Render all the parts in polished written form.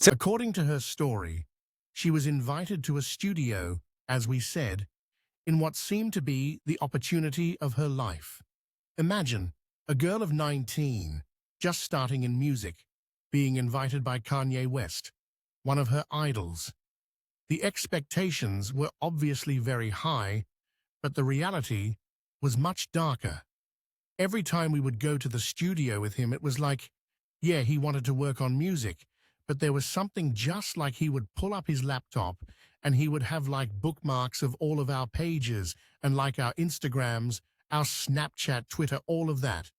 According to her story, she was invited to a studio, as we said, in what seemed to be the opportunity of her life. Imagine, a girl of 19, just starting in music, being invited by Kanye West, one of her idols. The expectations were obviously very high, but the reality was much darker. Every time we would go to the studio with him, it was like, yeah, he wanted to work on music, but there was something just like he would pull up his laptop and he would have like bookmarks of all of our pages and like our Instagrams, our Snapchat, Twitter, all of that,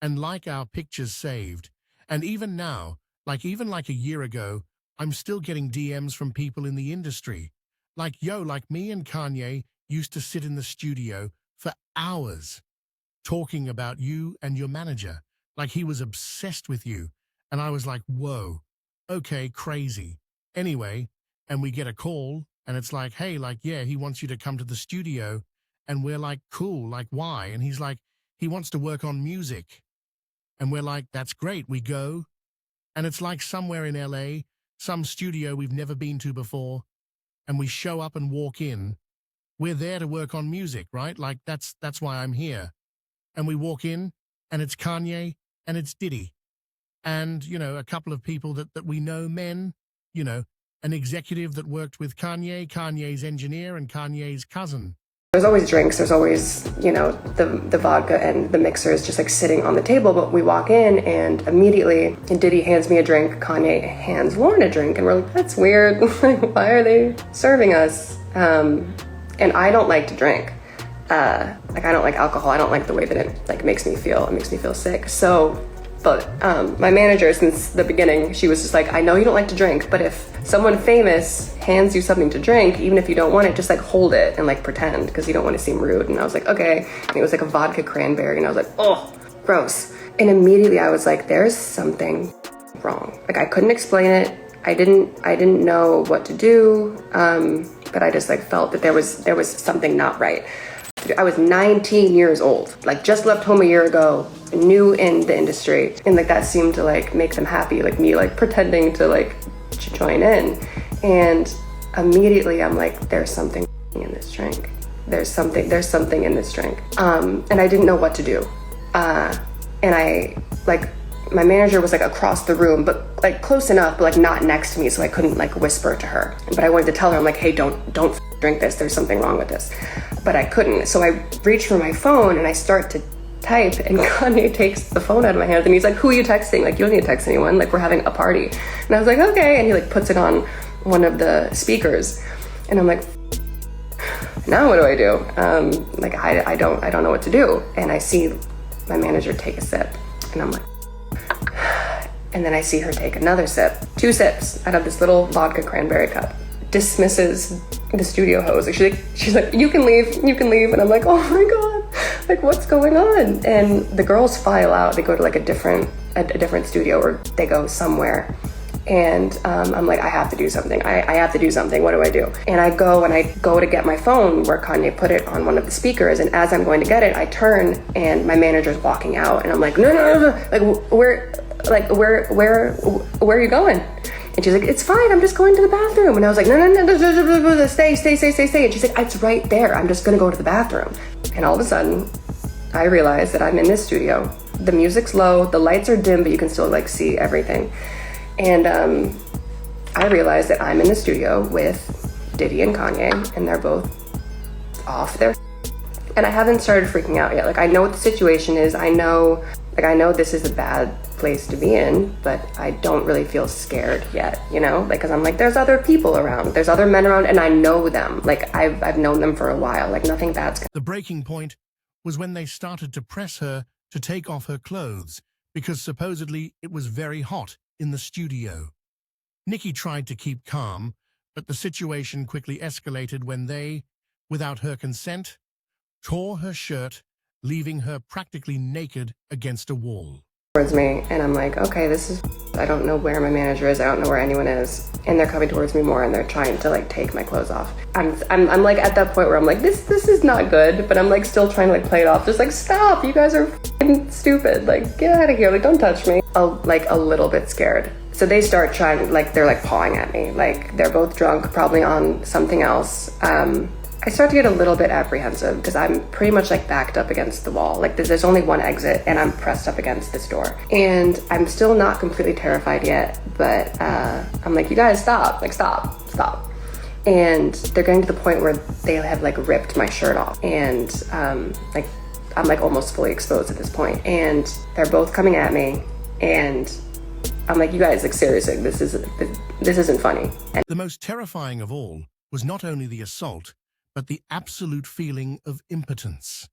and like our pictures saved. And even now, even like a year ago, I'm still getting DMs from people in the industry. Like, yo, like me and Kanye used to sit in the studio for hours talking about you and your manager. Like he was obsessed with you. And I was like, whoa, okay, crazy. Anyway, and we get a call and it's like, hey, yeah, he wants you to come to the studio. And we're like, cool, like why? And he's like, he wants to work on music. And we're like, that's great, we go. And it's like somewhere in LA, some studio we've never been to before. And we show up and walk in. We're there to work on music, right? Like that's why I'm here. And we walk in and it's Kanye and it's Diddy. And, a couple of people that we know, men, an executive that worked with Kanye, Kanye's engineer, and Kanye's cousin. There's always drinks, there's always, the vodka and the mixers just like sitting on the table, but we walk in and immediately Diddy hands me a drink, Kanye hands Lauren a drink, and we're like, that's weird, like why are they serving us? And I don't like to drink. I don't like alcohol, I don't like the way that it makes me feel sick. But my manager, since the beginning, she was just like, I know you don't like to drink, but if someone famous hands you something to drink, even if you don't want it, just like hold it and like pretend, because you don't want to seem rude. And I was like, okay. And it was like a vodka cranberry, and I was like, oh, gross. And immediately I was like, there's something wrong. Like I couldn't explain it. I didn't know what to do. But I just like felt that there was something not right. I was 19 years old, like just left home a year ago, new in the industry. And like that seemed to like make them happy, like me like pretending to join in. And immediately I'm like, there's something in this drink. There's something in this drink. And I didn't know what to do. And I my manager was like across the room, but like close enough, but like not next to me. So I couldn't like whisper to her, but I wanted to tell her, I'm like, hey, don't drink this. There's something wrong with this. But I couldn't. So I reach for my phone and I start to type, and Kanye takes the phone out of my hands and he's like, who are you texting? Like, you don't need to text anyone. Like, we're having a party. And I was like, okay. And he like puts it on one of the speakers. And I'm like, now what do I do? I don't know what to do. And I see my manager take a sip and I'm like, and then I see her take another sip, 2 sips out of this little vodka cranberry cup, dismisses the studio host. Like she's like, you can leave. And I'm like, oh my God, like what's going on? And the girls file out. They go to like a different studio, or they go somewhere. And I'm like, I have to do something. I have to do something. What do I do? And I go to get my phone where Kanye put it on one of the speakers. And as I'm going to get it, I turn and my manager's walking out. And I'm like, no. Like, where are you going? And she's like, it's fine. I'm just going to the bathroom. And I was like, no, stay. And she's like, it's right there. I'm just going to go to the bathroom. And all of a sudden, I realize that I'm in this studio. The music's low. The lights are dim, but you can still like see everything. And I realized that I'm in the studio with Diddy and Kanye, and they're both off their. And I haven't started freaking out yet. Like, I know what the situation is. I know this is a bad place to be in, but I don't really feel scared yet, because I'm like, there's other people around, there's other men around, and I know them. Like, I've known them for a while. Like, nothing bad's. The breaking point was when they started to press her to take off her clothes, because supposedly it was very hot in the studio. Nicki tried to keep calm, but the situation quickly escalated when they, without her consent, tore her shirt, leaving her practically naked against a wall. Towards me, and I'm like, okay, I don't know where my manager is, I don't know where anyone is, and they're coming towards me more, and they're trying to like take my clothes off. I'm like at that point where I'm like, this is not good, but I'm like still trying to like play it off, just like, stop, you guys are f***ing stupid, like get out of here, like don't touch me. A little bit scared. So they start trying, like, they're like pawing at me. Like, they're both drunk, probably on something else. I start to get a little bit apprehensive because I'm pretty much like backed up against the wall. Like there's only one exit and I'm pressed up against this door. And I'm still not completely terrified yet, but I'm like, you guys stop, like stop. And they're getting to the point where they have like ripped my shirt off. And like I'm like almost fully exposed at this point. And they're both coming at me. And I'm like, you guys, like seriously, this isn't funny. And the most terrifying of all was not only the assault, but the absolute feeling of impotence.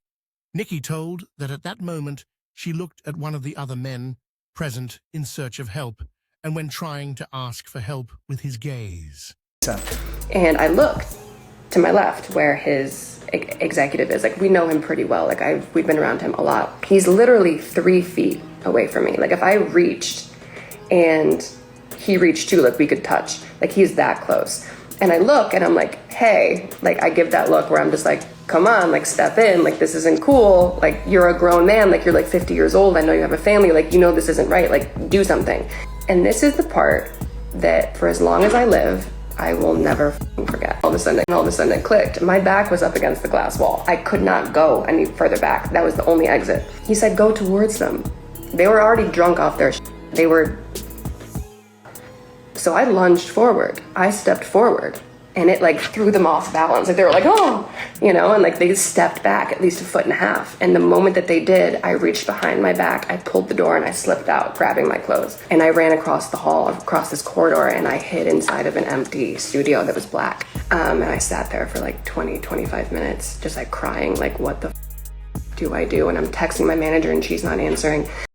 Nicki told that at that moment, she looked at one of the other men present in search of help, and when trying to ask for help with his gaze. And I looked to my left where his executive is. Like, we know him pretty well. Like, we've been around him a lot. He's literally 3 feet away from me. Like, if I reached and he reached too, like, we could touch. Like, he's that close. And I look and I'm like, hey, like I give that look where I'm just like, come on, like step in, like this isn't cool. Like you're a grown man, like you're like 50 years old. I know you have a family, like you know this isn't right, like do something. And this is the part that for as long as I live, I will never forget. All of a sudden it clicked. My back was up against the glass wall. I could not go any further back. That was the only exit. He said, go towards them. They were already drunk off their shit. They were. So I lunged forward. I stepped forward and it like threw them off balance. Like they were like, oh, you know, and like they stepped back at least 1.5 feet. And the moment that they did, I reached behind my back, I pulled the door and I slipped out, grabbing my clothes. And I ran across the hall, across this corridor, and I hid inside of an empty studio that was black. And I sat there for like 20-25 minutes, just like crying, like what the do I do? And I'm texting my manager and she's not answering.